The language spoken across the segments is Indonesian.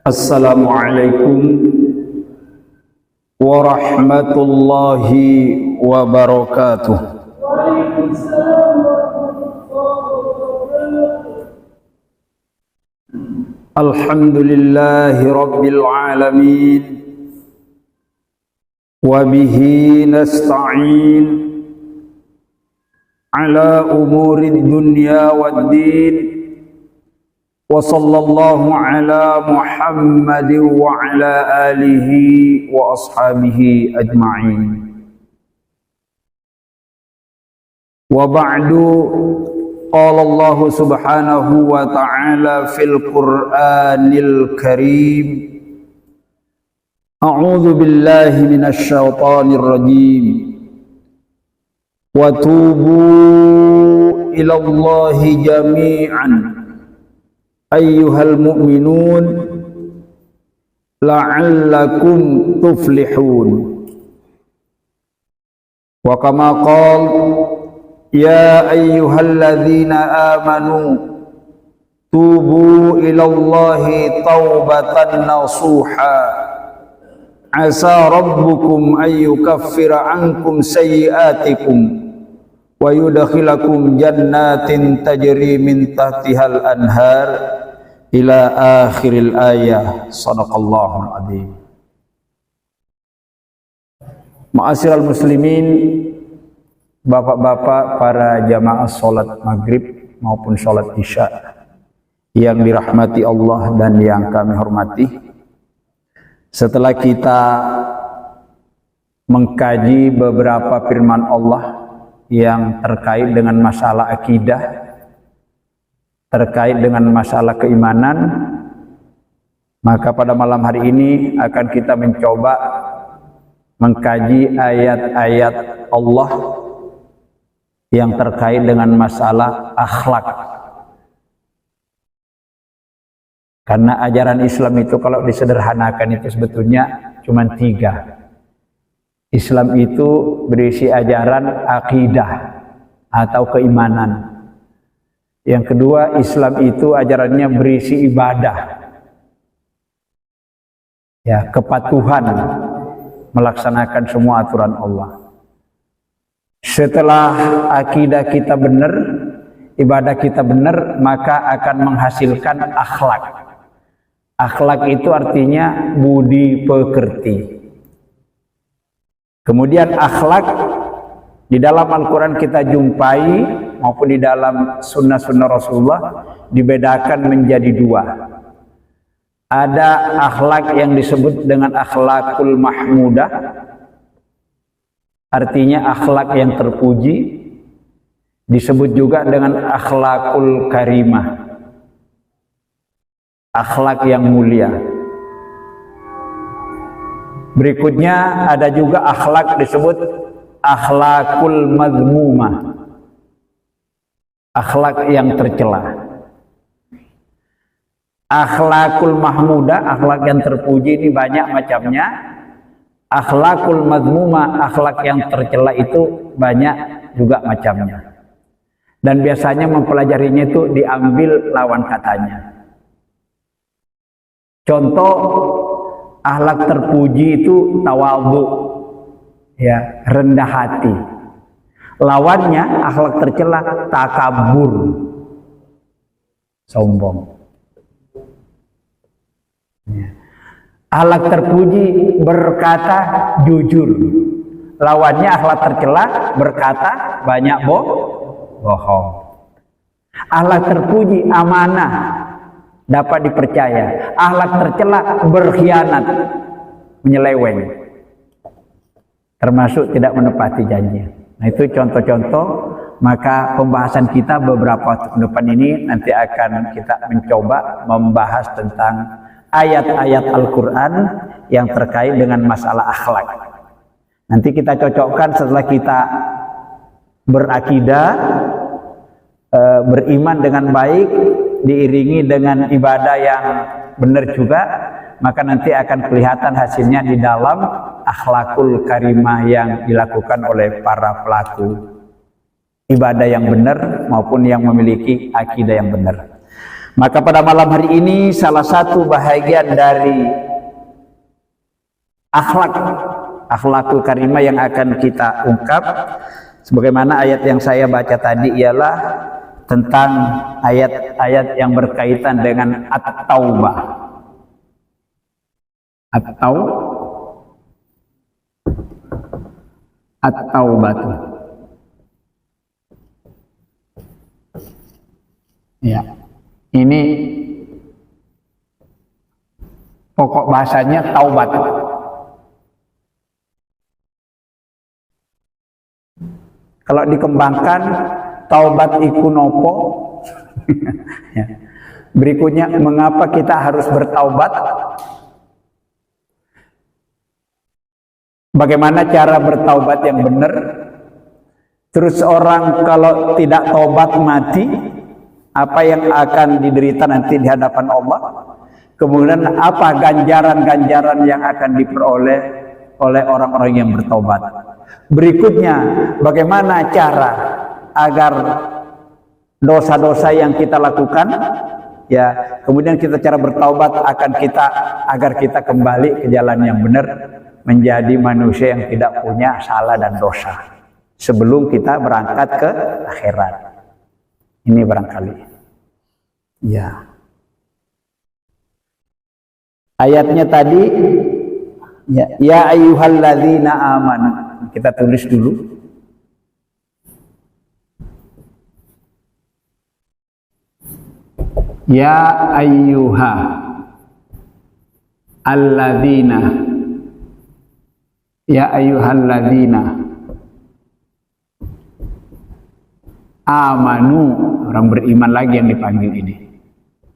Assalamualaikum warahmatullahi wabarakatuh. Alhamdulillahi rabbil alamin, wa bihi nasta'in ala umuri dunya waddin. Wa sallallahu ala Muhammadin wa ala alihi wa ashabihi ajma'in. Wa ba'du, qala Allah subhanahu wa ta'ala fil Qur'anil Karim, a'udzu billahi minasy syaithanir rajim. Wa tubu ila Allahi jami'an ayyuhal mu'minun la'allakum tuflihun. Wa kama qala ya ayyuhalladzina amanu tubu ilallahi taubatan nasuha asa rabbukum ayyukaffira ankum sayyiatikum wa yudkhilakum jannatin tajri min tahtihal anhar ila akhiril ayah. Shadaqallahul adzim. Ma'asyiral muslimin, bapak-bapak para jamaah salat maghrib maupun salat isya yang dirahmati Allah dan yang kami hormati, setelah kita mengkaji beberapa firman Allah yang terkait dengan masalah akidah, terkait dengan masalah keimanan, maka pada malam hari ini akan kita mencoba mengkaji ayat-ayat Allah yang terkait dengan masalah akhlak. Karena ajaran Islam itu kalau disederhanakan itu sebetulnya cuma 3. Islam itu berisi ajaran akidah atau keimanan. Yang kedua, Islam itu ajarannya berisi ibadah, ya, kepatuhan, melaksanakan semua aturan Allah. Setelah akidah kita benar, ibadah kita benar, maka akan menghasilkan akhlak. Akhlak itu artinya budi pekerti. Kemudian akhlak di dalam Al-Quran kita jumpai maupun di dalam sunnah-sunnah Rasulullah dibedakan menjadi 2. Ada akhlak yang disebut dengan akhlakul mahmudah, artinya akhlak yang terpuji. Disebut juga dengan akhlakul karimah, akhlak yang mulia. Berikutnya ada juga akhlak disebut akhlakul mazmumah, akhlak yang tercela. Akhlakul mahmudah, akhlak yang terpuji, ini banyak macamnya. Akhlakul mazmumah, akhlak yang tercela itu banyak juga macamnya. Dan biasanya mempelajarinya itu diambil lawan katanya. Contoh akhlak terpuji itu tawadhu, ya, rendah hati. Lawannya akhlak tercela takabur, sombong. Ya. Akhlak terpuji berkata jujur. Lawannya akhlak tercela berkata banyak bohong. Akhlak terpuji amanah, dapat dipercaya. Akhlak tercela berkhianat, menyeleweng, termasuk tidak menepati janji. Nah, itu contoh-contoh. Maka pembahasan kita beberapa waktu ke depan ini nanti akan kita mencoba membahas tentang ayat-ayat Al-Quran yang terkait dengan masalah akhlak. Nanti kita cocokkan setelah kita berakidah, beriman dengan baik, diiringi dengan ibadah yang benar juga, maka nanti akan kelihatan hasilnya di dalam akhlakul karimah yang dilakukan oleh para pelaku ibadah yang benar maupun yang memiliki akidah yang benar. Maka pada malam hari ini salah satu bahagian dari akhlakul karimah yang akan kita ungkap, sebagaimana ayat yang saya baca tadi ialah tentang ayat-ayat yang berkaitan dengan at-taubah atau at-taubah. Ya, ini pokok bahasanya taubat. Kalau dikembangkan taubat iku nopo. Ya. Berikutnya, mengapa kita harus bertaubat? Bagaimana cara bertaubat yang benar? Terus orang kalau tidak taubat mati, apa yang akan diderita nanti di hadapan Allah? Kemudian apa ganjaran-ganjaran yang akan diperoleh oleh orang-orang yang bertaubat? Berikutnya, bagaimana cara agar dosa-dosa yang kita lakukan, ya, kemudian kita cara bertaubat agar kita kembali ke jalan yang benar, menjadi manusia yang tidak punya salah dan dosa sebelum kita berangkat ke akhirat. Ini barangkali. Ya. Ayatnya tadi, ya ayyuhalladzina amanu. Kita tulis dulu. Ya ayyuha alladzina. Ya ayyuhalladzina amanu, orang beriman lagi yang dipanggil ini.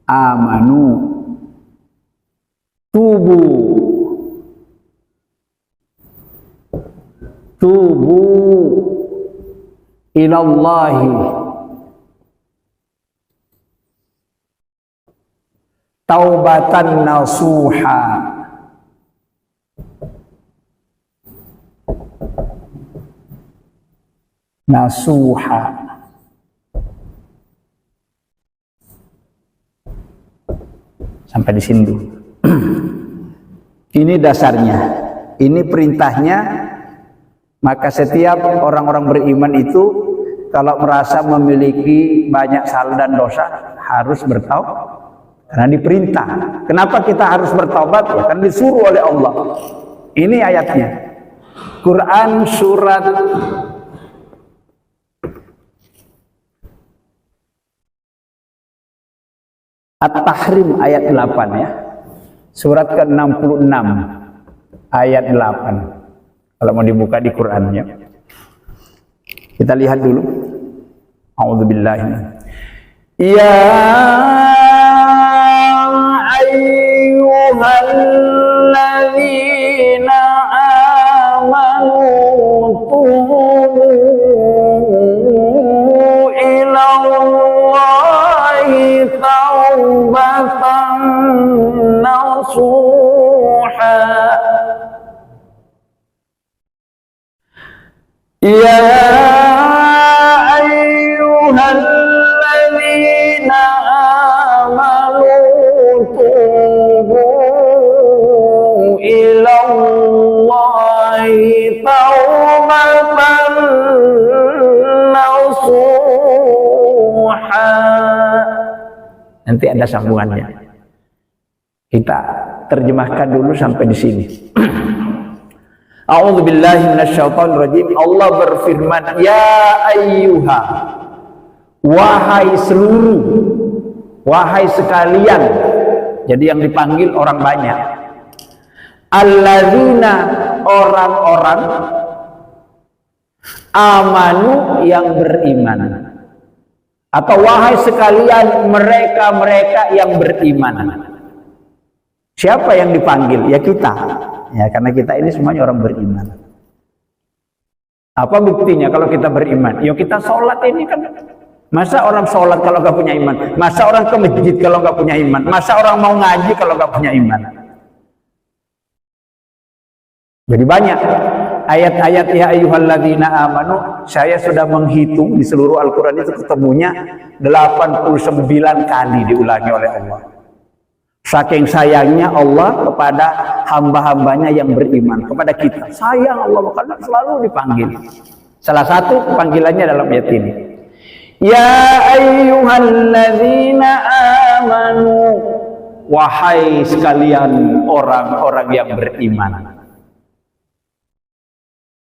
Amanu, tubu ilallahi taubatan nasuha. Sampai di sini dulu. Ini dasarnya, ini perintahnya. Maka setiap orang-orang beriman itu kalau merasa memiliki banyak salah dan dosa harus bertaubat, karena diperintah. Kenapa kita harus bertaubat? Ya, kan disuruh oleh Allah. Ini ayatnya. Quran surat At-Tahrim ayat 8 ya. Surat ke-66 ayat 8. Kalau mau dibuka di Qur'annya. Kita lihat dulu. A'udzubillahi. Ya ayyuhalladzina amanu tubu ilallahi taubatan nasuha. Ya ayyuhalladzina amanu tubu ilallahi taubatan nasuha. Nanti ada sambungannya. Kita terjemahkan dulu sampai di sini. A'udzubillahi minasyaitonirrajim. Allah berfirman, ya ayyuha, wahai seluruh, wahai sekalian. Jadi yang dipanggil orang banyak. Alladzina, orang-orang, amanu, yang beriman. Atau wahai sekalian mereka-mereka yang beriman. Siapa yang dipanggil? Ya kita. Ya, karena kita ini semuanya orang beriman. Apa buktinya kalau kita beriman? Ya kita sholat ini kan. Masa orang sholat kalau nggak punya iman? Masa orang ke masjid kalau nggak punya iman? Masa orang mau ngaji kalau nggak punya iman? Jadi banyak. ayat-ayat ya ayyuhalladzina amanu, saya sudah menghitung di seluruh Al-Quran itu ketemunya 89 kali diulangi oleh Allah. Saking sayangnya Allah kepada hamba-hambanya yang beriman, kepada kita. Sayang Allah karena selalu dipanggil. Salah satu panggilannya dalam ayat ini. Ya ayyuhalladzina amanu, wahai sekalian orang-orang yang beriman.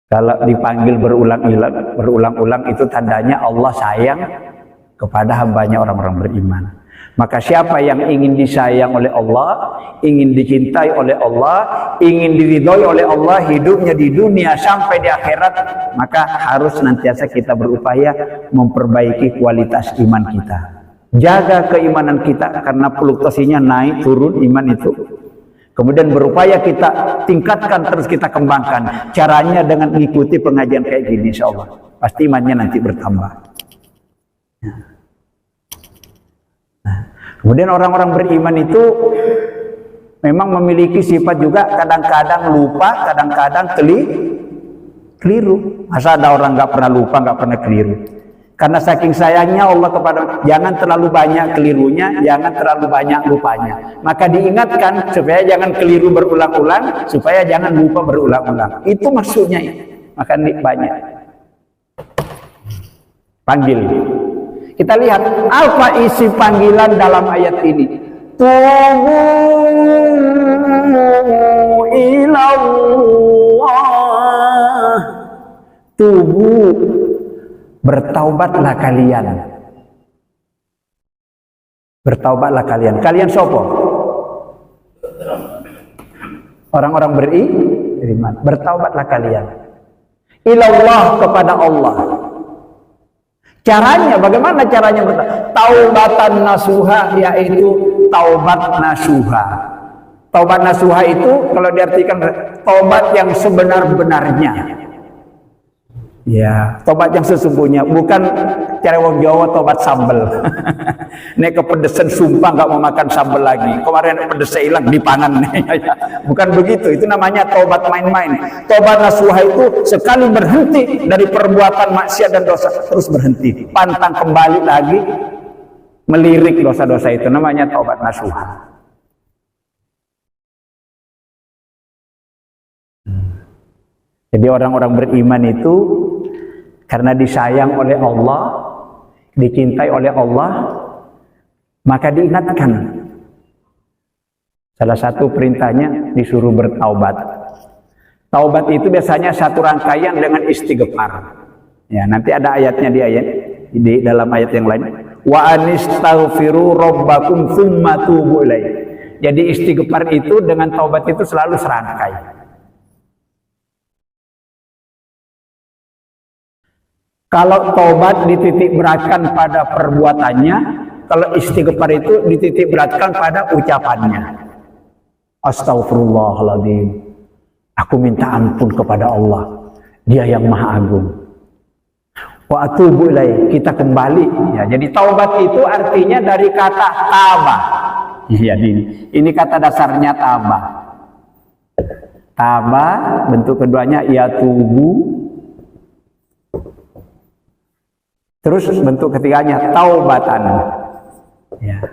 Kalau dipanggil berulang-ulang itu tandanya Allah sayang kepada hambanya orang-orang beriman. Maka siapa yang ingin disayang oleh Allah, ingin dicintai oleh Allah, ingin diridhoi oleh Allah, hidupnya di dunia sampai di akhirat, maka harus senantiasa kita berupaya memperbaiki kualitas iman kita. Jaga keimanan kita karena fluktuasinya naik turun iman itu. Kemudian berupaya kita tingkatkan, terus kita kembangkan. Caranya dengan mengikuti pengajian kayak gini, insya Allah. Pasti imannya nanti bertambah. Kemudian orang-orang beriman itu memang memiliki sifat juga kadang-kadang lupa, kadang-kadang keliru. Masa ada orang nggak pernah lupa, nggak pernah keliru? Karena saking sayangnya Allah kepada, jangan terlalu banyak kelirunya, jangan terlalu banyak lupanya. Maka diingatkan supaya jangan keliru berulang-ulang, supaya jangan lupa berulang-ulang. Itu maksudnya. Maka banyak panggil. Kita lihat apa isi panggilan dalam ayat ini. Tubu ilallah. Tubu, bertaubatlah kalian. Bertaubatlah kalian. Kalian siapa? Orang-orang beriman. Bertaubatlah kalian. Ilallah, kepada Allah. Caranya, bagaimana caranya bertaubat? Taubatan nasuha, yaitu taubat nasuha. Taubat nasuha itu kalau diartikan taubat yang sebenar-benarnya. Ya, taubat yang sesungguhnya, bukan cara wong Jawa taubat sambel. Nek kepedesan sumpah nggak mau makan sambel lagi. Kemarin pedesnya hilang dipangan. Bukan begitu, itu namanya taubat main-main. Taubat nasuha itu sekali berhenti dari perbuatan maksiat dan dosa, terus berhenti, pantang kembali lagi melirik dosa-dosa itu, namanya taubat nasuha. Jadi orang-orang beriman itu karena disayang oleh Allah, dicintai oleh Allah, maka diingatkan. Salah satu perintahnya disuruh bertaubat. Taubat itu biasanya satu rangkaian dengan istighfar. Ya, nanti ada ayatnya di dalam ayat yang lain. Wa anistaghfiru rabbakum tsumma tubu ilaih. Jadi istighfar itu dengan taubat itu selalu serangkai. Kalau taubat dititik beratkan pada perbuatannya, kalau istighfar itu dititik beratkan pada ucapannya. Astaghfirullahaladzim, aku minta ampun kepada Allah, Dia yang Maha Agung. Wa atubu ilaih, kita kembali. Ya, jadi taubat itu artinya dari kata tabah. Ya, ini kata dasarnya tabah. Tabah bentuk keduanya yatubu. Terus bentuk ketiganya taubatan. Ya.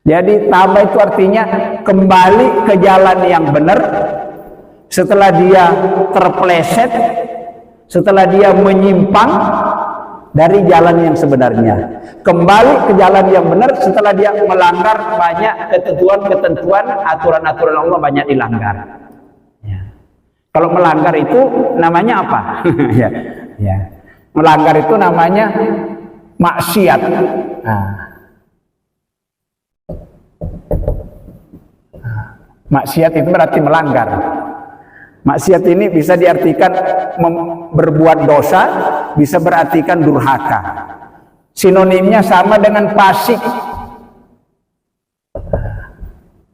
Jadi tabah itu artinya kembali ke jalan yang benar setelah dia terpeleset, setelah dia menyimpang dari jalan yang sebenarnya. Kembali ke jalan yang benar setelah dia melanggar banyak ketentuan-ketentuan, aturan-aturan Allah banyak dilanggar. Ya. Kalau melanggar itu namanya apa? Ya. Ya. Melanggar itu namanya maksiat. Maksiat itu berarti melanggar. Maksiat ini bisa diartikan berbuat dosa, bisa berartikan durhaka. Sinonimnya sama dengan fasik.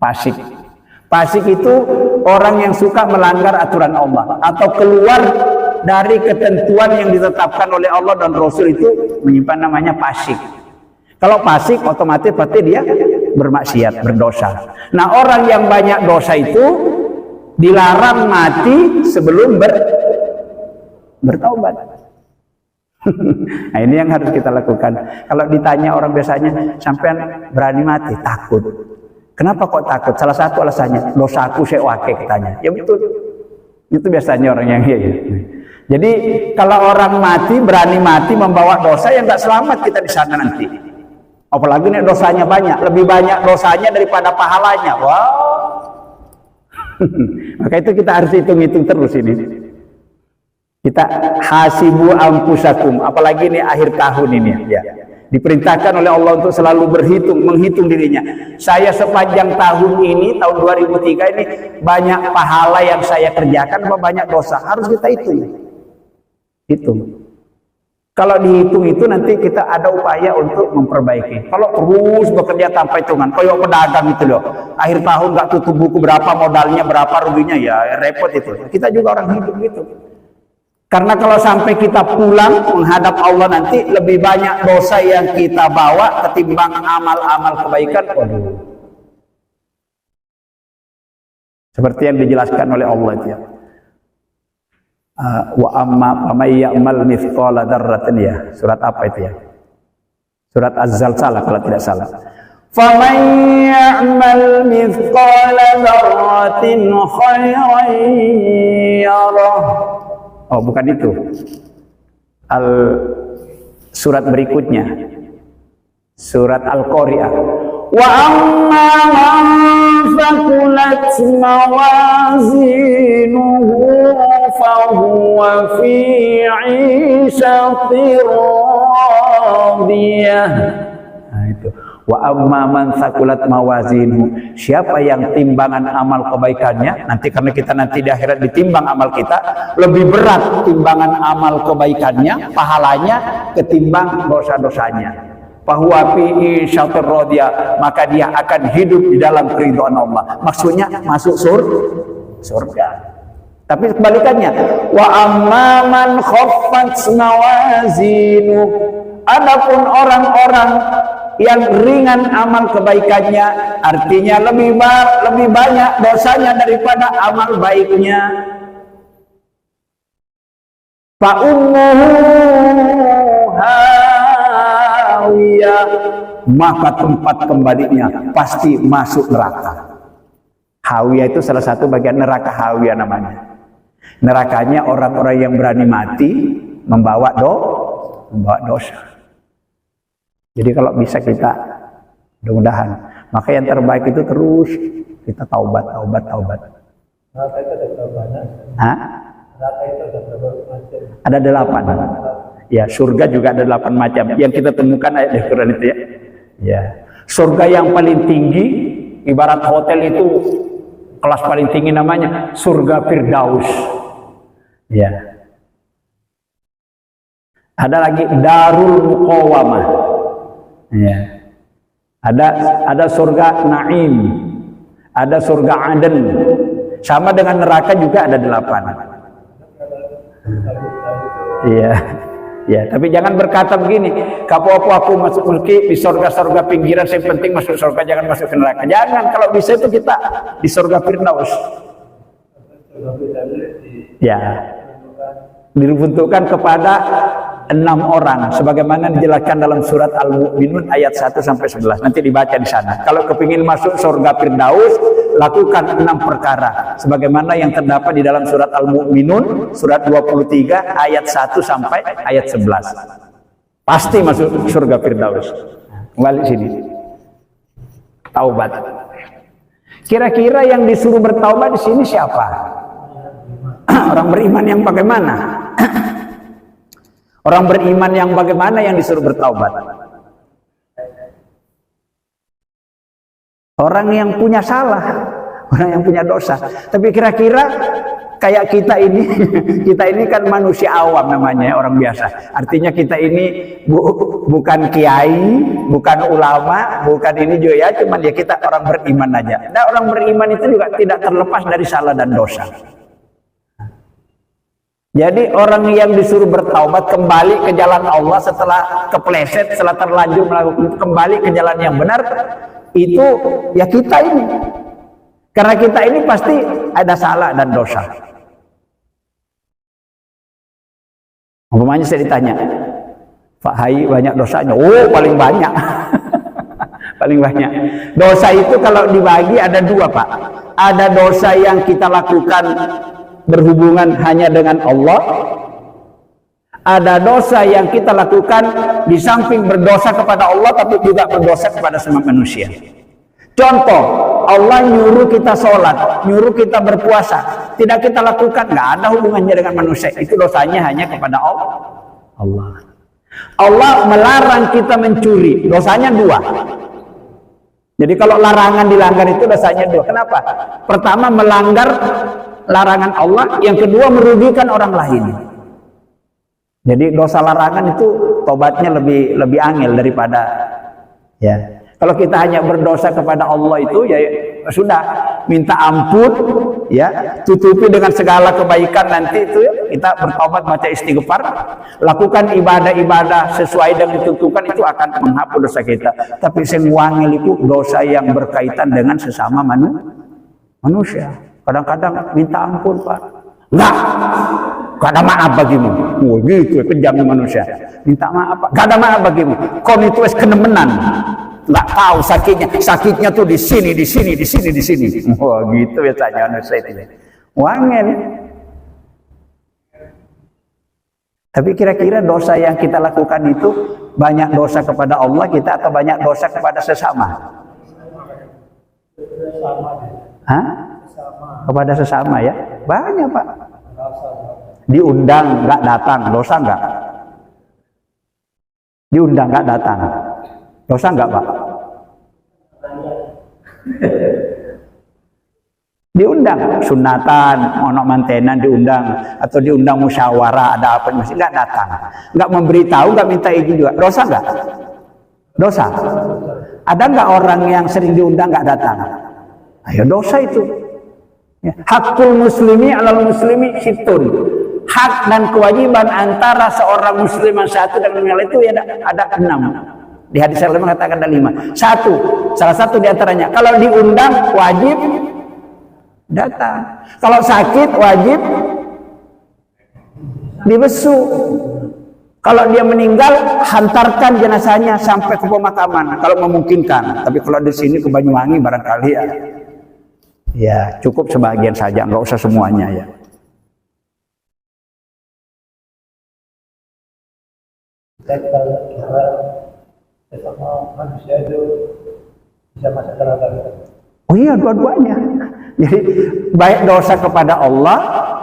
Fasik. Fasik itu orang yang suka melanggar aturan Allah atau keluar dari ketentuan yang ditetapkan oleh Allah dan Rasul, itu menyimpan namanya fasik. Kalau fasik otomatis berarti dia bermaksiat, berdosa. Nah, orang yang banyak dosa itu dilarang mati sebelum bertaubat. Nah, ini yang harus kita lakukan. Kalau ditanya orang biasanya, sampean berani mati? Takut. Kenapa kok takut? Salah satu alasannya, dosaku saya wake katanya. Ya betul. Itu biasanya orang yang Jadi kalau orang mati, berani mati membawa dosa, yang tak selamat kita di sana nanti. Apalagi nih dosanya banyak, lebih banyak dosanya daripada pahalanya. Wow. Maka itu kita harus hitung-hitung terus ini. Kita hasibu ampusakum, apalagi ini akhir tahun ini ya. Diperintahkan oleh Allah untuk selalu menghitung dirinya. Saya sepanjang tahun ini, tahun 2003 ini, banyak pahala yang saya kerjakan, banyak dosa. Harus kita hitung. Kalau dihitung itu nanti kita ada upaya untuk memperbaiki. Kalau terus bekerja tanpa hitungan, kayak pedagang itu loh. Akhir tahun nggak tutup buku, berapa modalnya, berapa ruginya, ya repot itu. Kita juga orang hidup gitu. Karena kalau sampai kita pulang menghadap Allah nanti, lebih banyak dosa yang kita bawa ketimbang amal-amal kebaikan. Waduh. Seperti yang dijelaskan oleh Allah itu ya. Wa amma may ya'mal mithqala dzarratin ya. Surat apa itu ya? Surat Az-Zalzalah kalau tidak salah. Faman ya'mal mithqala dzarratin khairan yarah. Oh, bukan itu. Surat berikutnya. Surat Al-Qari'ah. Wa amma man faqulat mawazinuhu fahuwa fi 'ishatir radiyah. Nah itu. Wa amma man thaqulat mawazinu, siapa yang timbangan amal kebaikannya nanti, karena kita nanti di akhirat ditimbang amal kita, lebih berat timbangan amal kebaikannya, pahalanya ketimbang dosa-dosanya. Fahuwa fi isyatir radiyah, maka dia akan hidup di dalam keridhaan Allah. Maksudnya masuk surga. Tapi kebalikannya, wa amma man khaffat mawazinu, adapun orang-orang yang ringan amal kebaikannya, artinya lebih banyak dosanya daripada amal baiknya, fa ummuhu hawiyah, maka tempat kembalinya pasti masuk neraka. Hawiyah itu salah satu bagian neraka, hawiyah namanya. Nerakanya orang-orang yang berani mati membawa dosa. Jadi kalau bisa kita, mudah-mudahan, maka yang terbaik itu terus kita taubat. Neraka itu ada berapa banyak? Neraka itu ada berapa macam? Ada 8. Ya, surga juga ada 8 macam. Yang kita temukan ayat di Quran itu ya. Ya, surga yang paling tinggi, ibarat hotel itu kelas paling tinggi namanya surga Firdaus. Ya. Ada lagi Darul Muqawamah. Ya. Ada surga Naim, ada surga Aden, sama dengan neraka juga ada 8. Iya, ya. Tapi jangan berkata begini, kapo aku masuk di surga pinggiran, yang penting masuk surga, jangan masuk ke neraka. Jangan, kalau bisa itu kita di surga Firdaus. Ya, dibentukkan kepada 6 orang, sebagaimana dijelaskan dalam surat Al-Mu'minun ayat 1 sampai 11. Nanti dibaca di sana. Kalau kepingin masuk surga Firdaus, lakukan 6 perkara, sebagaimana yang terdapat di dalam surat Al-Mu'minun surat 23 ayat 1 sampai ayat 11. Pasti masuk surga Firdaus. Kembali sini. Taubat. Kira-kira yang disuruh bertaubat di sini siapa? Orang beriman yang bagaimana? Orang beriman yang bagaimana yang disuruh bertaubat? Orang yang punya salah, orang yang punya dosa. Tapi kira-kira kayak kita ini kan manusia awam namanya, orang biasa. Artinya kita ini bukan kiai, bukan ulama, bukan ini juga ya, cuman ya kita orang beriman aja. Nah, orang beriman itu juga tidak terlepas dari salah dan dosa. Jadi orang yang disuruh bertaubat kembali ke jalan Allah setelah kepleset, setelah terlanjur melakukan, kembali ke jalan yang benar, itu ya kita ini. Karena kita ini pasti ada salah dan dosa. Umpamanya saya ditanya, Pak Hai banyak dosanya? Oh, paling banyak. Paling banyak. Dosa itu kalau dibagi ada dua, Pak. Ada dosa yang kita lakukan berhubungan hanya dengan Allah. Ada dosa yang kita lakukan di samping berdosa kepada Allah, tapi juga berdosa kepada semua manusia. Contoh, Allah nyuruh kita sholat, nyuruh kita berpuasa, tidak kita lakukan, nggak ada hubungannya dengan manusia. Itu dosanya hanya kepada Allah. Allah melarang kita mencuri, dosanya dua. Jadi kalau larangan dilanggar itu dosanya dua. Kenapa? Pertama, melanggar larangan Allah, yang kedua merugikan orang lain. Jadi dosa larangan itu tobatnya lebih angel daripada ya. Kalau kita hanya berdosa kepada Allah itu ya sudah, minta ampun ya, tutupi dengan segala kebaikan, nanti itu ya, kita bertobat, baca istighfar, lakukan ibadah-ibadah sesuai dengan tuntunan, itu akan menghapus dosa kita. Tapi sing wangil itu dosa yang berkaitan dengan sesama manusia. Kadang-kadang minta ampun, Pak. Enggak ada maaf bagimu. Oh, gitu kejamnya manusia. Minta maaf, Pak. Enggak ada maaf bagimu. Kau itu wis kenemenan. Enggak tahu sakitnya tuh di sini. Wah, gitu biasanya manusia itu. Wangen. Tapi kira-kira dosa yang kita lakukan itu banyak dosa kepada Allah kita atau banyak dosa kepada sesama? Hah? Kepada sesama ya? Banyak, Pak. Diundang nggak datang, dosa nggak? Diundang nggak datang, dosa nggak, Pak? Diundang sunatan, ono mantenan diundang, atau diundang musyawarah, ada apa masih nggak datang, nggak memberitahu, nggak minta izin juga, dosa nggak? Dosa. Ada nggak orang yang sering diundang nggak datang? Ayo, dosa itu. Ya. Hakul muslimi alal muslimi situn. Hak dan kewajiban antara seorang muslim yang satu dengan yang lain itu ya ada 6. Di hadis yang lain mengatakan ada 5. Salah satu di antaranya, kalau diundang wajib datang. Kalau sakit wajib dibesu. Kalau dia meninggal, hantarkan jenazahnya sampai ke pemakaman kalau memungkinkan. Tapi kalau di sini ke Banyuwangi barangkali ya cukup sebagian saja, nggak usah semuanya ya. Sama manusia itu bisa masuk neraka. Oh iya, dua-duanya. Jadi baik dosa kepada Allah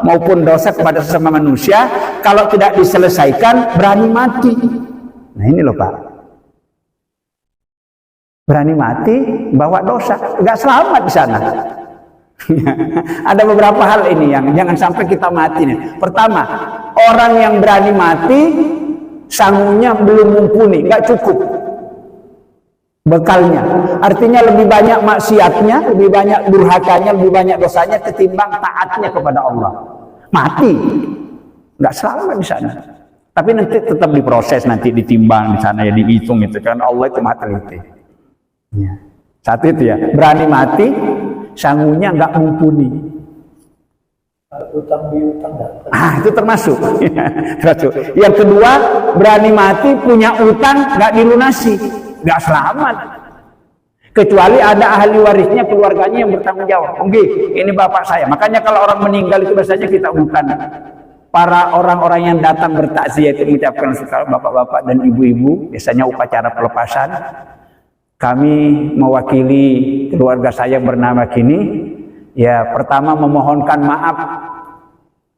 maupun dosa kepada sesama manusia, kalau tidak diselesaikan berani mati. Nah ini loh, Pak. Berani mati bawa dosa, nggak selamat di sana. Ada beberapa hal ini yang jangan sampai kita mati nih. Pertama, orang yang berani mati sangunya belum mumpuni, nggak cukup bekalnya. Artinya lebih banyak maksiatnya, lebih banyak durhakanya, lebih banyak dosanya ketimbang taatnya kepada Allah. Mati, nggak selamat di sana. Tapi nanti tetap diproses, nanti ditimbang di sana ya, dihitung itu. Karena Allah itu maha teliti. Ya. Satu itu ya, berani mati, sangunya nggak mumpuni. Utang piutang itu termasuk. Yang kedua, berani mati punya utang nggak dilunasi, nggak selamat. Kecuali ada ahli warisnya, keluarganya yang bertanggung jawab. Mungkin ini bapak saya. Makanya kalau orang meninggal itu biasanya kita ungkapkan. Para orang-orang yang datang bertakziah itu mengucapkan sekarang bapak-bapak dan ibu-ibu, biasanya upacara pelepasan. Kami mewakili keluarga saya bernama kini. Ya, pertama memohonkan maaf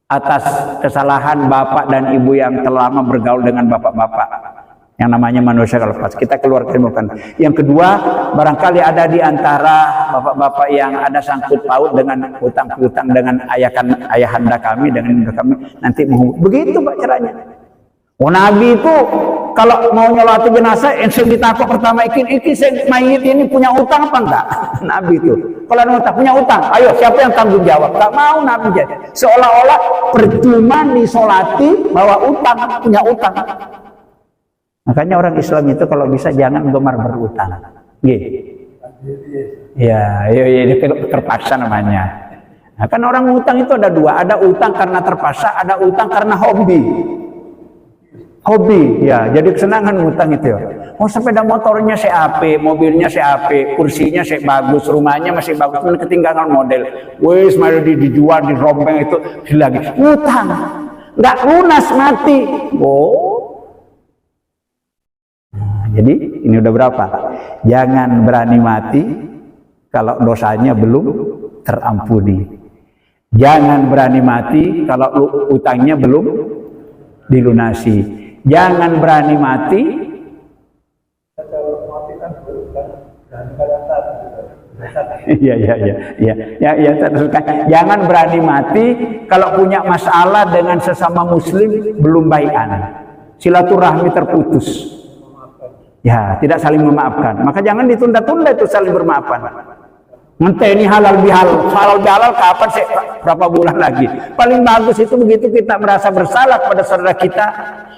atas kesalahan bapak dan ibu yang telah lama bergaul dengan bapak-bapak yang namanya manusia lepas. Kita keluarkan bukan. Yang kedua, barangkali ada di antara bapak-bapak yang ada sangkut paut dengan hutang-hutang dengan ayahanda kami, dengan ibu kami, nanti begitu Pak caranya. Oh, Nabi itu kalau mau nyolati jenazah, yang ditakut pertama iki mayit ini punya utang apa enggak? Nabi itu kalau ada punya utang, ayo siapa yang tanggung jawab? Enggak mau Nabi jadi. Seolah-olah percuma disolati bahwa utang, punya utang. Makanya orang Islam itu kalau bisa jangan gemar berutang. Gitu. Ya, ini terpaksa namanya. Nah, kan orang utang itu ada dua, ada utang karena terpaksa, ada utang karena hobi. Hobi, ya, jadi kesenangan utang itu. Oh, sepeda motornya CAP, mobilnya CAP, kursinya bagus, rumahnya masih bagus, cuman ketinggalan model. Wes, mari dijual, dirombeng itu lagi. Utang, nggak lunas mati. Oh, nah, jadi ini udah berapa? Jangan berani mati kalau dosanya belum terampuni. Jangan berani mati kalau utangnya belum dilunasi. Jangan berani mati. Iya, jangan berani mati kalau punya masalah dengan sesama muslim belum baikan. Silaturahmi terputus. Ya, tidak saling memaafkan. Maka jangan ditunda-tunda itu saling bermaafan. Menteh ini halal bihalal kapan sih? Berapa bulan lagi? Paling bagus itu begitu kita merasa bersalah pada saudara kita,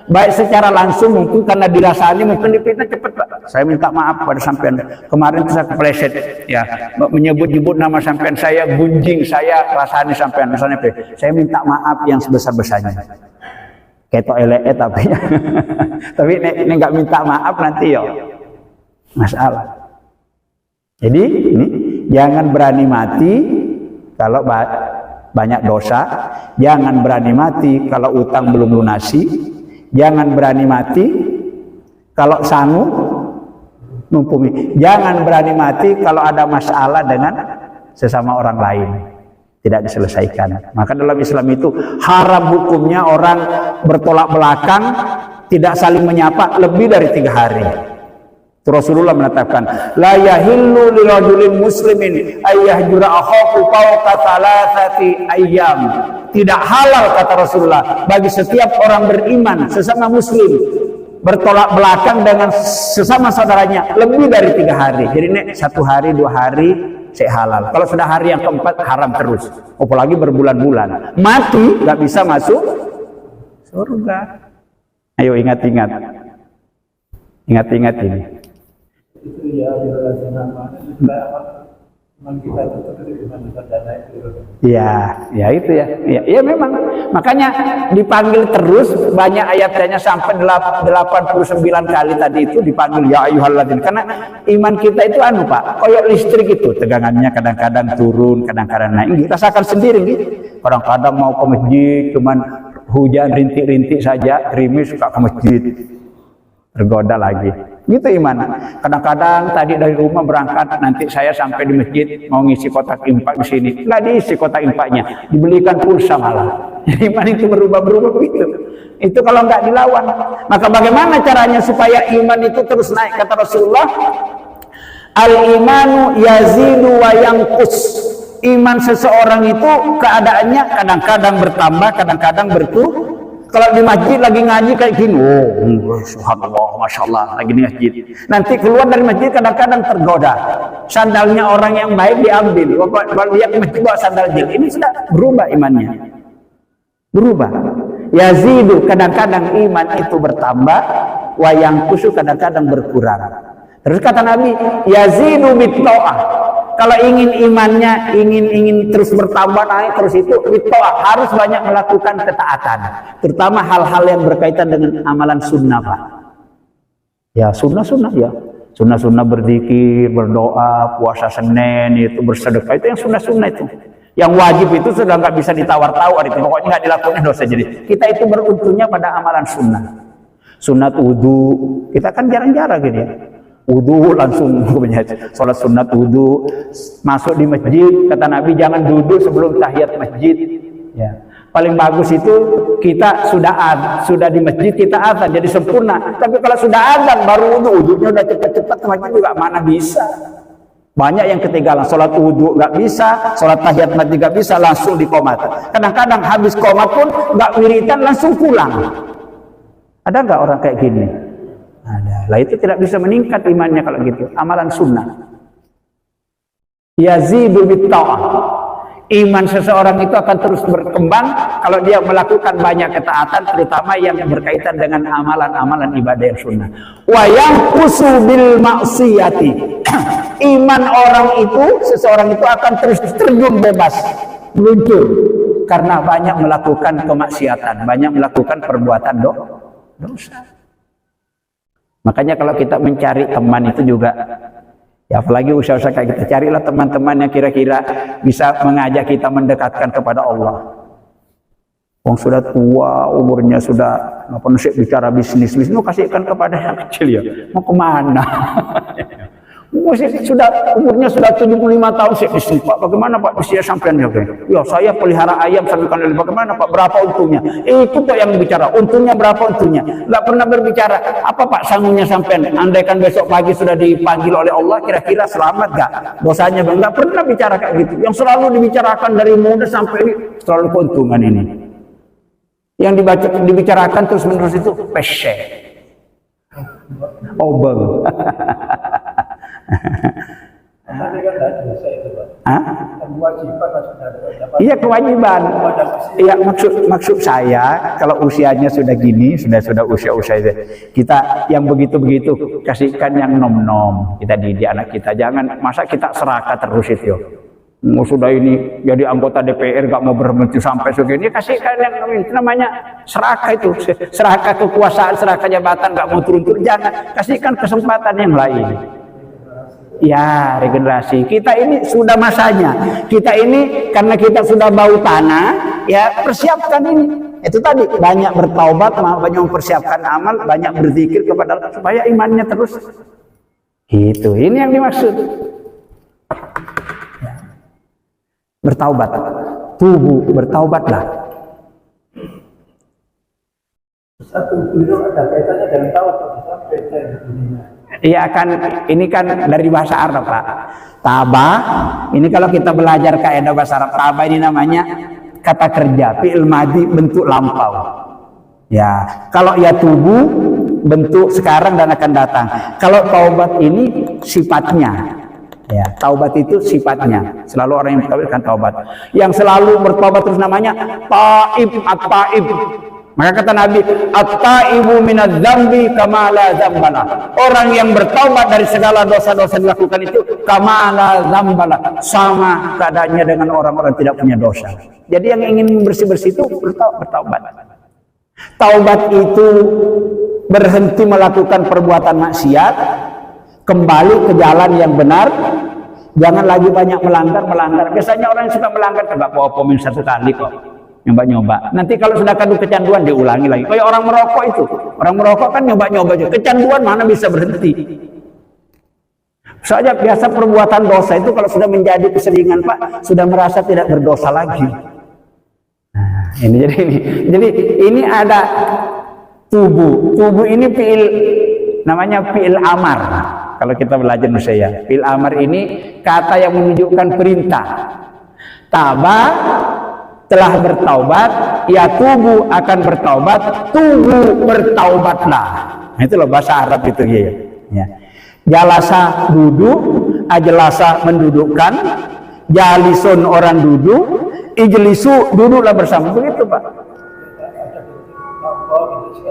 baik secara langsung mungkin karena dirasanya mungkin dipitnah cepat, Pak. Saya minta maaf pada sampean. Kemarin saya kepleset, ya, menyebut-nyebut nama sampean, saya gunjing, saya rasanya sampean, misalnya, saya minta maaf yang sebesar-besarnya. Ketok elek tapi, tapi ini nggak minta maaf nanti yo masalah. Jadi ini. Jangan berani mati kalau banyak dosa. Jangan berani mati kalau utang belum lunasi. Jangan berani mati kalau sanggup mumpuni. Jangan berani mati kalau ada masalah dengan sesama orang lain, tidak diselesaikan. Maka dalam Islam itu haram hukumnya orang bertolak belakang, tidak saling menyapa lebih dari 3 hari. Rasulullah menetapkan, la yahillu lirajulin muslimin ayyahjura akhahu fawqa 3 ayyam. Tidak halal, kata Rasulullah, bagi setiap orang beriman sesama muslim bertolak belakang dengan sesama saudaranya lebih dari 3 hari. Jadi ini 1 hari 2 hari saya halal. Kalau sudah hari yang keempat haram terus. Apalagi berbulan-bulan. Mati nggak bisa masuk surga. Ayo ingat-ingat. Ingat-ingat ini. Itu ya relasi namanya juga memang kita itu dengan dana itu. Ya itu ya. Ya memang. Makanya dipanggil terus, banyak ayatnya sampai 89 kali tadi itu dipanggil ya ayyuhalladzina. Karena iman kita itu Pak, koyok listrik itu, tegangannya kadang-kadang turun, kadang-kadang naik. Kita rasakan sendiri gitu. Kadang-kadang mau ke masjid cuman hujan rintik-rintik saja, gerimis suka ke masjid. Tergoda lagi. Gitu iman. Kadang-kadang tadi dari rumah berangkat, nanti saya sampai di masjid mau ngisi kotak infak di sini, nggak diisi kotak infaknya, dibelikan pulsa malah. Iman itu berubah-berubah begitu. Itu kalau nggak dilawan. Maka bagaimana caranya supaya iman itu terus naik? Kata Rasulullah, al-imanu yazidu wa yanqus. Iman seseorang itu keadaannya kadang-kadang bertambah, kadang-kadang berkurang. Kalau di masjid lagi ngaji kayak gini, oh, subhanallah, masya Allah, lagi di masjid. Nanti keluar dari masjid kadang-kadang tergoda. Sandalnya orang yang baik diambil. Kalau dia ke masjid bawa sandal jil, ini sudah berubah imannya. Berubah. Yazidu, kadang-kadang iman itu bertambah, wa yanqusu, kadang-kadang berkurang. Terus kata Nabi, yazidu bitta'ah. Kalau ingin imannya, ingin terus bertambah naik terus itu bitta'ah, harus banyak melakukan ketaatan, terutama hal-hal yang berkaitan dengan amalan sunnah, Pak. Ya sunnah ya, sunnah berzikir, berdoa, puasa Senin itu, bersedekah, itu yang sunnah itu. Yang wajib itu sudah nggak bisa ditawar-tawar, itu pokoknya nggak dilakukan dosa. Jadi kita itu beruntungnya pada amalan sunnah. Sunat wudu, kita kan jarang-jarang gini ya. Wudu langsung sholat sunat wudu, masuk di masjid, kata Nabi jangan duduk sebelum tahiyat masjid. Ya, paling bagus itu kita sudah di masjid kita azan jadi sempurna. Tapi kalau sudah azan baru wudu, wudunya udah cepat-cepat ke masjid juga mana bisa. Banyak yang ketinggalan, sholat wudu nggak bisa, sholat tahiyat masjid nggak bisa, langsung di qomat. Kadang-kadang habis qomat pun nggak wiridan, langsung pulang. Ada nggak orang kayak gini? Ada. Lah itu tidak bisa meningkat imannya kalau gitu. Amalan sunnah. Yazidu bitta'ah. Iman seseorang itu akan terus berkembang kalau dia melakukan banyak ketaatan, terutama yang berkaitan dengan amalan-amalan ibadah yang sunnah. Wa yanqusu bil ma'siyati. Iman orang itu, seseorang itu akan terus terjun bebas meluncur karena banyak melakukan kemaksiatan, banyak melakukan perbuatan dosa. Makanya kalau kita mencari teman itu juga, ya apalagi usaha-usaha kayak kita, carilah teman-teman yang kira-kira bisa mengajak kita mendekatkan kepada Allah. Wong sudah tua, umurnya sudah apa sih bicara bisnis, kasihkan kepada yang kecil ya. Mau kemana? Umurnya sudah 75 tahun sih bisnis. Pak, bagaimana Pak usia sampean ya? Ya saya pelihara ayam sampai kali. Bagaimana Pak? Berapa untungnya? Itu Pak yang bicara. Untungnya berapa untungnya? Enggak pernah berbicara. Apa Pak sangunya sampean? Andaikan besok pagi sudah dipanggil oleh Allah, kira-kira selamat gak? Dosanya enggak pernah bicara kayak gitu. Yang selalu dibicarakan dari muda sampai ini selalu keuntungan ini. Yang dibicarakan terus-menerus itu peshe, obeng. Tapi kan tidak dosa itu Pak. Kewajiban Pak. Iya kewajiban. Iya maksud saya kalau usianya sudah gini, sudah usia kita yang begitu kasihkan yang nom-nom, kita didik anak kita. Jangan masa kita serakah terus itu. Sudah ini jadi anggota DPR gak mau berhenti sampai segini, kasihkan yang namanya serakah itu, serakah kekuasaan, serakah jabatan gak mau turun-turun, jangan, kasihkan kesempatan yang lain. Ya regenerasi, kita ini sudah masanya, kita ini karena kita sudah bau tanah, ya persiapkan ini. Itu tadi banyak bertaubat, banyak mempersiapkan amal, banyak berzikir kepada Allah supaya imannya terus. Itu ini yang dimaksud. Bertaubat, tubuh bertaubatlah. Satu itu ada kaitannya dengan taubat sampai saya di dunia. Iya kan, ini kan dari bahasa Arab Pak. Tabah, ini kalau kita belajar kaidah bahasa Arab, tabah ini namanya kata kerja, fi'il madhi bentuk lampau. Ya, kalau ya tubuh bentuk sekarang dan akan datang. Kalau taubat ini sifatnya. Ya, taubat itu sifatnya. Selalu orang yang bertaubat kan taubat. Yang selalu bertaubat terus namanya taib, at-taib. Maka kata Nabi, at-taibu minadz-dzambi kama la dzambala. Orang yang bertaubat dari segala dosa-dosa dilakukan itu kama la dzambala, sama keadaannya dengan orang-orang tidak punya dosa. Jadi yang ingin bersih-bersih itu bertaubat. Taubat itu berhenti melakukan perbuatan maksiat, kembali ke jalan yang benar, jangan lagi banyak melanggar. Biasanya orang yang suka melanggar enggak apa-apa satu kali kok, nyoba-nyoba. Nanti kalau sudah kandung kecanduan diulangi lagi. Kayak orang merokok itu, orang merokok kan nyoba-nyoba juga. Kecanduan mana bisa berhenti? Soalnya biasa perbuatan dosa itu kalau sudah menjadi keseringan Pak, sudah merasa tidak berdosa lagi. Nah, jadi ini ada tubuh ini fiil, namanya fiil amar. Kalau kita belajar Nusyaya, fi'il amar ini kata yang menunjukkan perintah. Taba telah bertaubat, ya tubuh akan bertaubat, tubuh bertaubatlah. Nah, itu loh bahasa Arab itu ya. Jalasa duduk, ajlasa mendudukkan, jalisun orang duduk, ijlisu duduklah bersama. Begitu Pak.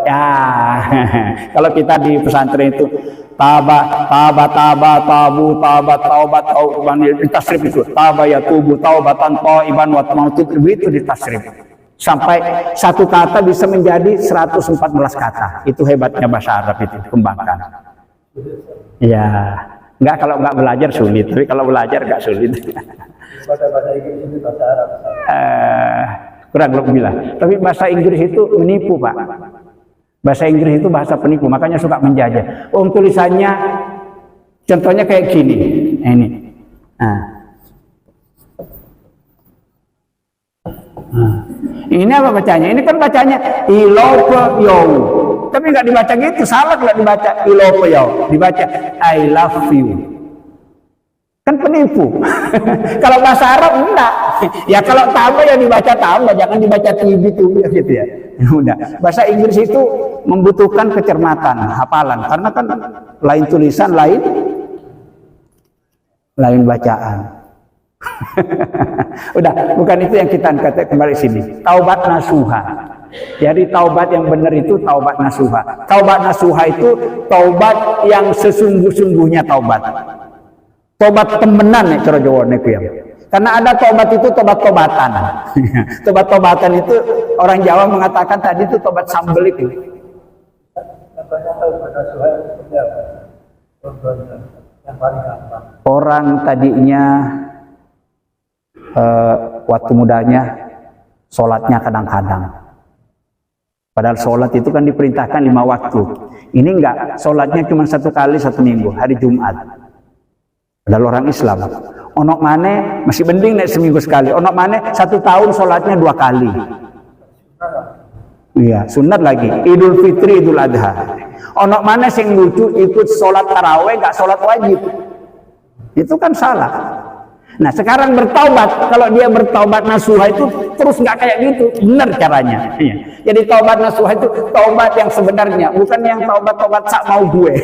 Ya, kalau kita di pesantren itu taubat, di tasrif itu taba ya tubuh taubatan thaiban wa tamatub, itu di tasrif sampai satu kata bisa menjadi 114 kata. Itu hebatnya bahasa Arab itu, kembangkan. Ya, enggak, kalau enggak belajar sulit, tapi kalau belajar enggak sulit. Bahasa Inggris itu bahasa Arab. Kurang lebih lah. Tapi bahasa Inggris itu menipu Pak. Bahasa Inggris itu bahasa penipu, makanya suka menjajah. Tulisannya, contohnya kayak gini. Ini. Ini apa bacanya? Ini kan bacanya ilope yow. Tapi nggak dibaca gitu, salah kalau dibaca ilope yow. Dibaca I love you. Kan penipu. Kalau bahasa Arab enggak. Ya kalau tambah ya dibaca tambah, jangan dibaca tibi tuh gitu ya. Udah. Bahasa Inggris itu membutuhkan kecermatan, hafalan, karena kan lain tulisan, lain bacaan. Udah, bukan itu yang kita angkat, kembali sini. Taubat nasuha. Jadi taubat yang benar itu taubat nasuha. Taubat nasuha itu taubat yang sesungguh-sungguhnya taubat. Tobat temenan nek cara Jawa niku ya. Karena ada tobat itu tobat-tobatan. Tobat-tobatan itu orang Jawa mengatakan tadi itu tobat sambel itu. Contohnya taubat nasuha seperti apa? Contohnya yang paling gampang. Orang tadinya waktu mudanya sholatnya kadang-kadang. Padahal sholat itu kan diperintahkan 5 waktu. Ini enggak, sholatnya cuma 1 kali 1 minggu, hari Jumat. Padahal orang Islam. Onok mane masih mending nek seminggu sekali. Onok mane 1 tahun sholatnya 2 kali. Iya, sunat lagi. Idul Fitri, Idul Adha. Onok mane sing lucu ikut sholat taraweh, enggak sholat wajib. Itu kan salah. Nah sekarang bertaubat, kalau dia bertaubat nasuha itu terus nggak kayak gitu, benar caranya. Iya. Jadi taubat nasuha itu taubat yang sebenarnya, bukan yang taubat sak mau gue.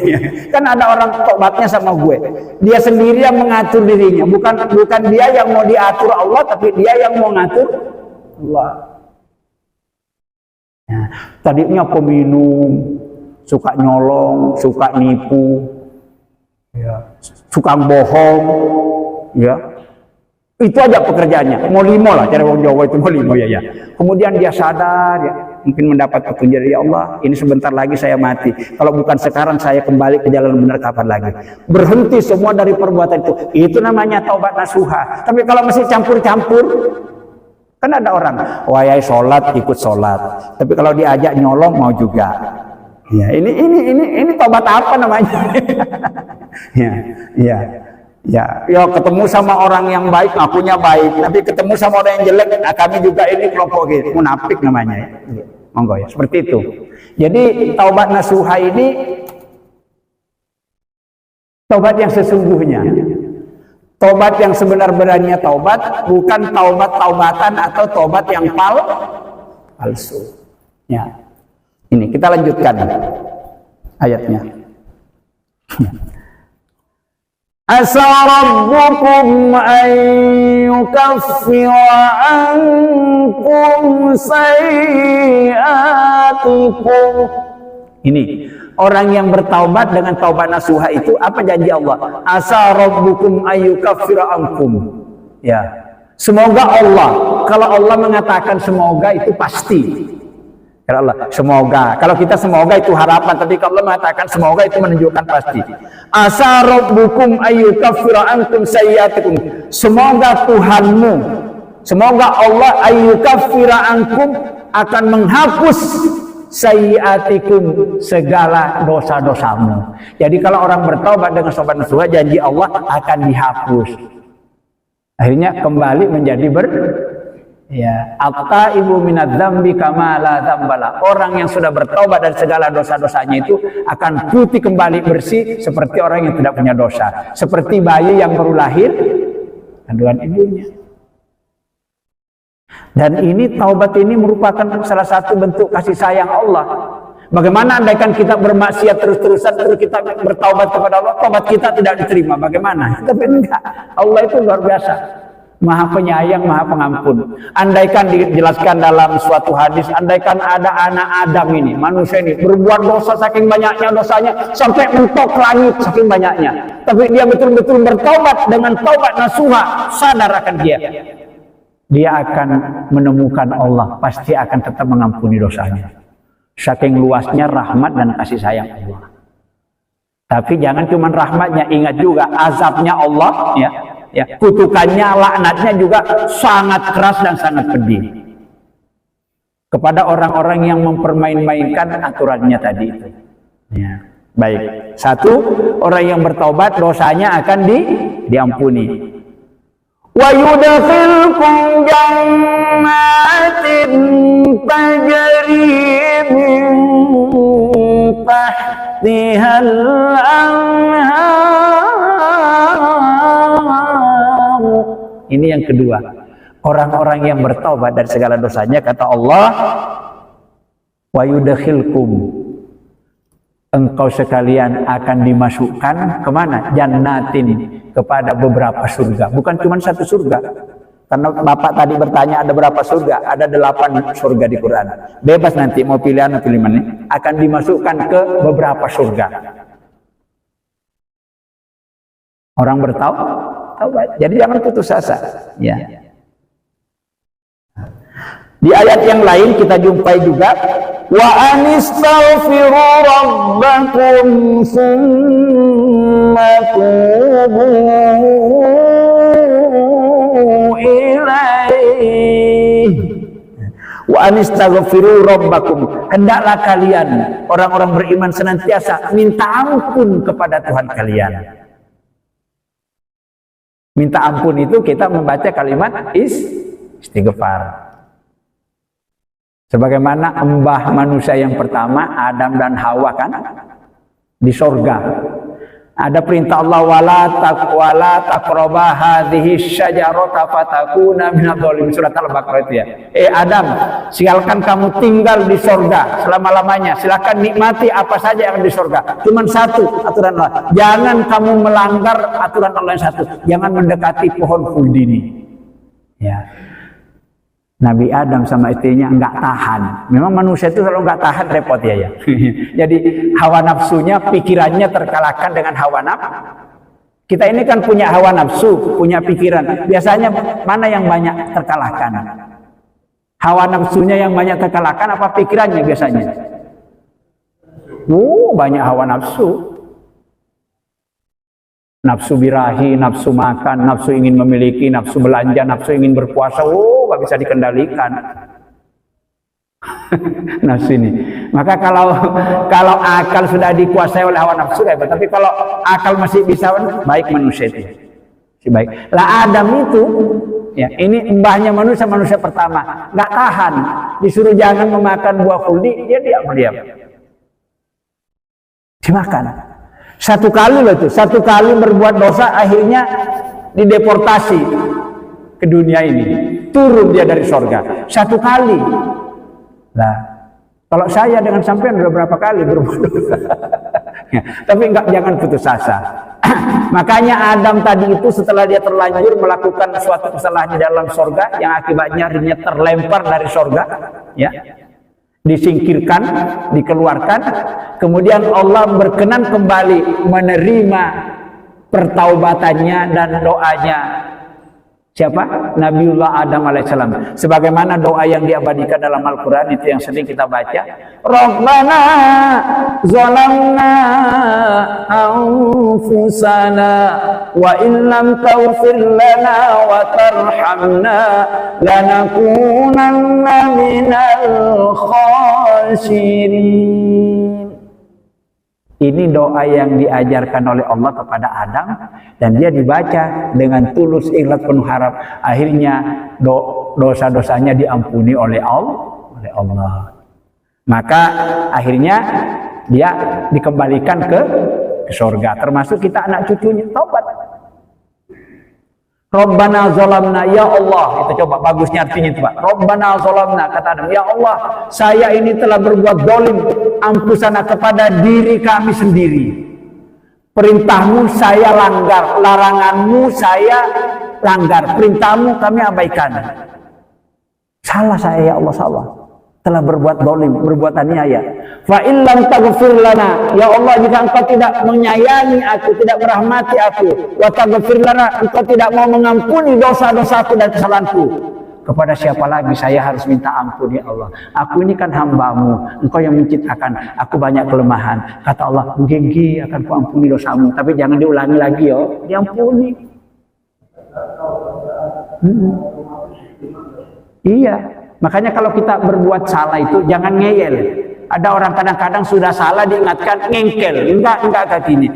Kan ada orang taubatnya sama gue, dia sendiri yang mengatur dirinya, bukan dia yang mau diatur Allah, tapi dia yang mau ngatur Allah. Nah, tadinya peminum, suka nyolong, suka nipu, ya, suka bohong, ya. Itu aja pekerjaannya, mau limo lah, cara orang Jawa itu mau limo ya. Kemudian dia sadar ya, mungkin mendapat petunjuk dari Allah, ini sebentar lagi saya mati. Kalau bukan sekarang saya kembali ke jalan benar kapan lagi. Berhenti semua dari perbuatan itu namanya taubat nasuha. Tapi kalau masih campur-campur, kan ada orang, wayai sholat ikut sholat, tapi kalau diajak nyolong mau juga. Ya, ini taubat apa namanya? Ya, ketemu sama orang yang baik, akunya baik, tapi ketemu sama orang yang jelek, nah kami juga ini kelompok gitu, munafik namanya. Ya. Monggo ya, seperti itu. Jadi taubat nasuha ini taubat yang sesungguhnya. Taubat yang sebenar-benarnya taubat, bukan taubat-taubatan atau taubat yang palsu. Ya. Ini kita lanjutkan ayatnya. Asa rabbukum an yukaffira ankum sayyi'atikum. Ini orang yang bertaubat dengan taubat nasuha itu apa janji Allah? Asa rabbukum an yukaffira ankum. Ya. Semoga Allah, kalau Allah mengatakan semoga itu pasti. Allah, semoga. Kalau kita semoga itu harapan, tapi kalau Allah mengatakan semoga itu menunjukkan pasti. Asa rabbukum ayyukaffira ankum sayyi'atikum. Semoga Tuhanmu, semoga Allah ayyukaffira ankum akan menghapus sayyi'atikum segala dosa-dosamu. Jadi kalau orang bertaubat dengan taubat nasuha, janji Allah akan dihapus. Akhirnya kembali menjadi ya, at-taibu minadz-dzambi kama la dzambala. Orang yang sudah bertaubat dari segala dosa-dosanya itu akan putih kembali bersih seperti orang yang tidak punya dosa. Seperti bayi yang baru lahir kandungan ibunya. Dan ini taubat ini merupakan salah satu bentuk kasih sayang Allah. Bagaimana andaikan kita bermaksiat terus-terusan terus kita bertaubat kepada Allah, taubat kita tidak diterima. Bagaimana? Tapi enggak. Allah itu luar biasa. Maha penyayang, maha pengampun. Andaikan dijelaskan dalam suatu hadis, andaikan ada anak Adam ini, manusia ini, berbuat dosa saking banyaknya dosanya, sampai mentok langit saking banyaknya. Tapi dia betul-betul bertaubat dengan taubat nasuha, sadar akan dia akan menemukan Allah, pasti akan tetap mengampuni dosanya. Saking luasnya rahmat dan kasih sayang Allah. Tapi jangan cuma rahmatnya, ingat juga azabnya Allah, ya. Ya, kutukannya, laknatnya juga sangat keras dan sangat pedih kepada orang-orang yang mempermain-mainkan aturannya tadi itu. Ya, baik. Satu, orang yang bertaubat dosanya akan diampuni. Wa yudkhilkum jannatin tajri min tahtihal anhar. Ini yang kedua, orang-orang yang bertaubat dari segala dosanya, kata Allah, wa yudkhilkum, engkau sekalian akan dimasukkan kemana? Jannatin, kepada beberapa surga. Bukan cuma satu surga, karena Bapak tadi bertanya ada berapa surga, ada 8 surga di Quran. Bebas nanti mau pilihan atau pilihan, akan dimasukkan ke beberapa surga. Orang taubat. Jadi jangan putus asa. Ya. Di ayat yang lain kita jumpai juga wa anistaghfiru rabbakum tsumma tubu ilaihi wa anistaghfiru rabbakum, hendaklah kalian orang-orang beriman senantiasa minta ampun kepada Tuhan kalian. Minta ampun itu kita membaca kalimat istighfar. Sebagaimana embah manusia yang pertama, Adam dan Hawa kan di sorga. Ada perintah Allah wala taqrabu hadhihi syajarata fatakuna minadh dhalimin, surat Al-Baqarah itu ya. Adam, silakan kamu tinggal di sorga selama-lamanya. Silakan nikmati apa saja yang ada di sorga. Cuman satu aturan Allah, jangan kamu melanggar aturan Allah yang satu, jangan mendekati pohon khuld ini. Ya. Nabi Adam sama istrinya enggak tahan. Memang manusia itu kalau enggak tahan repot ya. Jadi hawa nafsunya, pikirannya terkalahkan dengan hawa nafsu. Kita ini kan punya hawa nafsu, punya pikiran. Biasanya mana yang banyak terkalahkan? Hawa nafsunya yang banyak terkalahkan apa pikirannya biasanya? Banyak hawa nafsu. Nafsu birahi, nafsu makan, nafsu ingin memiliki, nafsu belanja, nafsu ingin berpuasa, nggak bisa dikendalikan. Nafsu ini. Maka kalau akal sudah dikuasai oleh hawa nafsu, tapi kalau akal masih bisa, baik manusia itu. Baik. Lah Adam itu, ya ini mbahnya manusia pertama, nggak tahan, disuruh jangan memakan buah khuldi, dia diam. Dimakan. Satu kali berbuat dosa, akhirnya dideportasi ke dunia ini, turun dia dari sorga. Satu kali. Nah, kalau saya dengan sampean udah berapa kali berbuat dosa. Tapi jangan putus asa. Makanya Adam tadi itu setelah dia terlanjur melakukan suatu kesalahan di dalam sorga, yang akibatnya dirinya terlempar dari sorga, ya, disingkirkan, dikeluarkan. Kemudian Allah berkenan kembali menerima pertaubatannya dan doanya siapa? Nabiullah Adam alaihissalam. Sebagaimana doa yang diabadikan dalam Al-Quran itu yang sering kita baca, Rabbana zalamna anfusana wa illam taghfir lana wa tarhamna lanakunanna minal khasirin. Ini doa yang diajarkan oleh Allah kepada Adam, dan dia dibaca dengan tulus, ikhlas, penuh harap. Akhirnya dosa-dosanya diampuni oleh Allah. Maka akhirnya dia dikembalikan ke surga. Termasuk kita anak cucunya taubat. Rabbana zalamna, ya Allah, itu coba bagusnya artinya itu Pak. Rabbana zalamna, kata Adam, ya Allah, saya ini telah berbuat zalim, ampusana kepada diri kami sendiri. Perintahmu saya langgar, laranganmu saya langgar, perintahmu kami abaikan. Salah saya ya Allah, salah. Telah berbuat zalim, berbuat aniaya. Fa illam taghfir lana, ya Allah, jika engkau tidak menyayangi aku, tidak merahmati aku, wa taghfir lana, engkau tidak mau mengampuni dosa-dosaku dan kesalahanku, kepada siapa lagi saya harus minta ampun ya Allah? Aku ini kan hambamu, engkau yang menciptakan, aku banyak kelemahan. Kata Allah, genggi akan kuampuni dosamu, tapi jangan diulangi lagi yo, diampuni. Iya. Makanya kalau kita berbuat salah itu jangan ngeyel. Ada orang kadang-kadang sudah salah diingatkan ngengkel. Enggak kayak gini.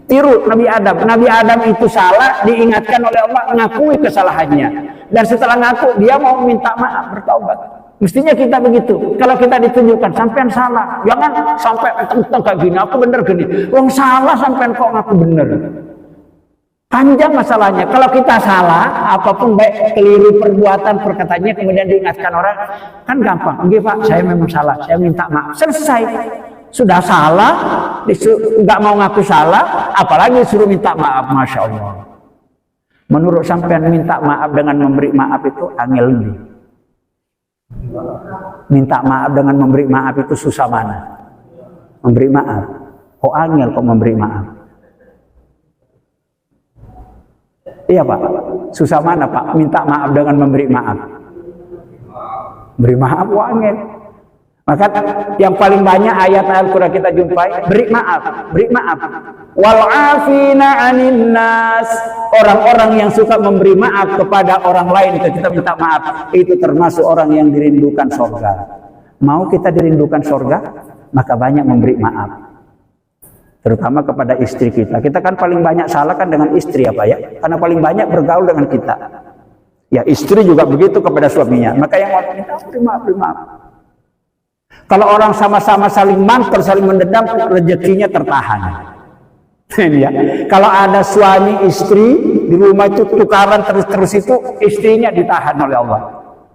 Tiru Nabi Adam. Nabi Adam itu salah, diingatkan oleh Allah, mengakui kesalahannya. Dan setelah ngaku, dia mau minta maaf, bertaubat. Mestinya kita begitu. Kalau kita ditunjukkan sampean salah, jangan sampai tentang kayak gini, aku bener gini. Wong salah sampean kok ngaku bener. Panjang masalahnya. Kalau kita salah, apapun baik keliru perbuatan, perkataannya, kemudian diingatkan orang, kan gampang. Oke Pak, saya memang salah, saya minta maaf. Selesai. Sudah salah, nggak mau ngaku salah, apalagi suruh minta maaf. Masya Allah. Menurut sampean minta maaf dengan memberi maaf itu angel lebih. Minta maaf dengan memberi maaf itu susah mana? Memberi maaf. Kok angel kok memberi maaf? Iya Pak, susah mana Pak? Minta maaf dengan memberi maaf. Beri maaf wangit. Maka yang paling banyak ayat Al-Quran kita jumpai, beri maaf, beri maaf. Wal afina 'anin nas, orang-orang yang suka memberi maaf kepada orang lain ketika kita minta maaf, itu termasuk orang yang dirindukan surga. Mau kita dirindukan surga, maka banyak memberi maaf. Terutama kepada istri kita. Kita kan paling banyak salah kan dengan istri apa ya? Karena paling banyak bergaul dengan kita. Ya istri juga begitu kepada suaminya. Maka yang wanita beri maaf, beri maaf. Kalau orang sama-sama saling mangkel, saling mendendam, rezekinya tertahan. Ya. Kalau ada suami istri di rumah itu tukaran terus itu, istrinya ditahan oleh Allah.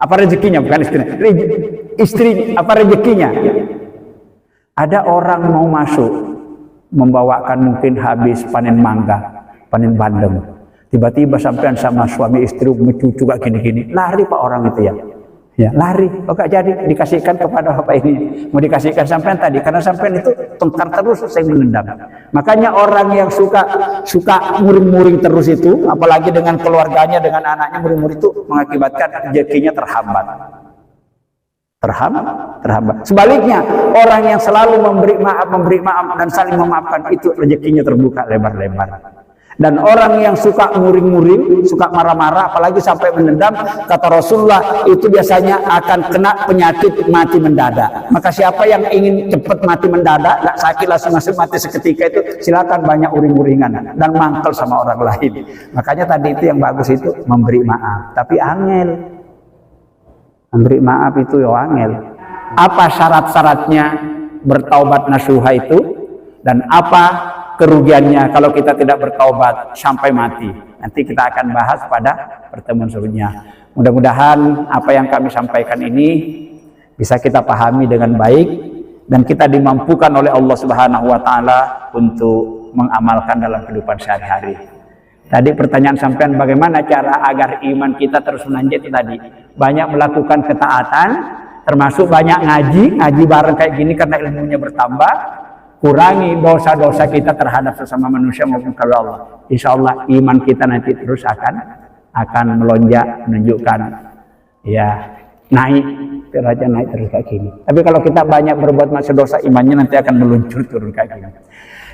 Apa rezekinya? Bukan istrinya. Istri apa rezekinya? Ada orang mau masuk, membawakan mungkin habis panen mangga, panen bandeng. Tiba-tiba sampean sama suami istri mencucu kayak gini-gini, lari Pak orang itu ya. Ya, lari, gak jadi dikasihkan kepada bapak ini. Mau dikasihkan sampean tadi karena sampean itu tengkar terus saya menendam. Makanya orang yang suka muring-muring terus itu, apalagi dengan keluarganya, dengan anaknya muring-muring itu mengakibatkan rezekinya terhambat. Terhambat. Sebaliknya, orang yang selalu memberi maaf dan saling memaafkan itu rezekinya terbuka lebar-lebar. Dan orang yang suka muring-muring, suka marah-marah, apalagi sampai menendam, kata Rasulullah, itu biasanya akan kena penyakit mati mendadak. Maka siapa yang ingin cepat mati mendadak, gak sakit langsung mati seketika itu, silakan banyak uring-uringan dan mangkel sama orang lain. Makanya tadi itu yang bagus itu memberi maaf. Tapi angel, memberi maaf itu ya angel. Apa syarat-syaratnya bertaubat nasuha itu, dan apa kerugiannya kalau kita tidak bertaubat sampai mati. Nanti kita akan bahas pada pertemuan selanjutnya. Mudah-mudahan apa yang kami sampaikan ini bisa kita pahami dengan baik dan kita dimampukan oleh Allah Subhanahu wa taala untuk mengamalkan dalam kehidupan sehari-hari. Tadi pertanyaan sampean bagaimana cara agar iman kita terus menanjak itu tadi. Banyak melakukan ketaatan, termasuk banyak ngaji bareng kayak gini karena ilmunya bertambah. Kurangi dosa-dosa kita terhadap sesama manusia maupun kepada Allah. Insya Allah iman kita nanti terus akan melonjak, menunjukkan ya naik terus kayak gini. Tapi kalau kita banyak berbuat macam dosa, imannya nanti akan meluncur turun kayak gini.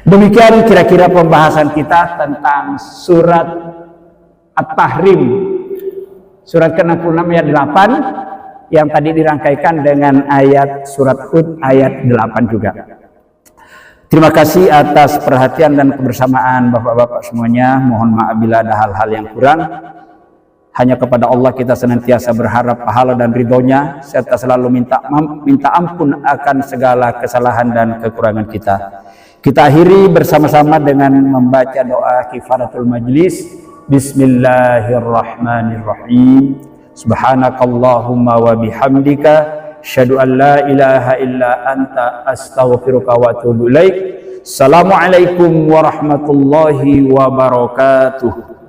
Demikian kira-kira pembahasan kita tentang surat At-Tahrim, surat ke-66 ayat 8 yang tadi dirangkaikan dengan ayat surat Hud ayat 8 juga. Terima kasih atas perhatian dan kebersamaan Bapak-bapak semuanya. Mohon maaf bila ada hal-hal yang kurang. Hanya kepada Allah kita senantiasa berharap pahala dan ridhonya, serta selalu minta ampun akan segala kesalahan dan kekurangan kita. Kita akhiri bersama-sama dengan membaca doa kifaratul majlis. Bismillahirrahmanirrahim. Subhanakallahumma wa bihamdika asyhadu an la ilaha illa anta astaghfiruka wa atubu ilaik. Assalamualaikum warahmatullahi wabarakatuh.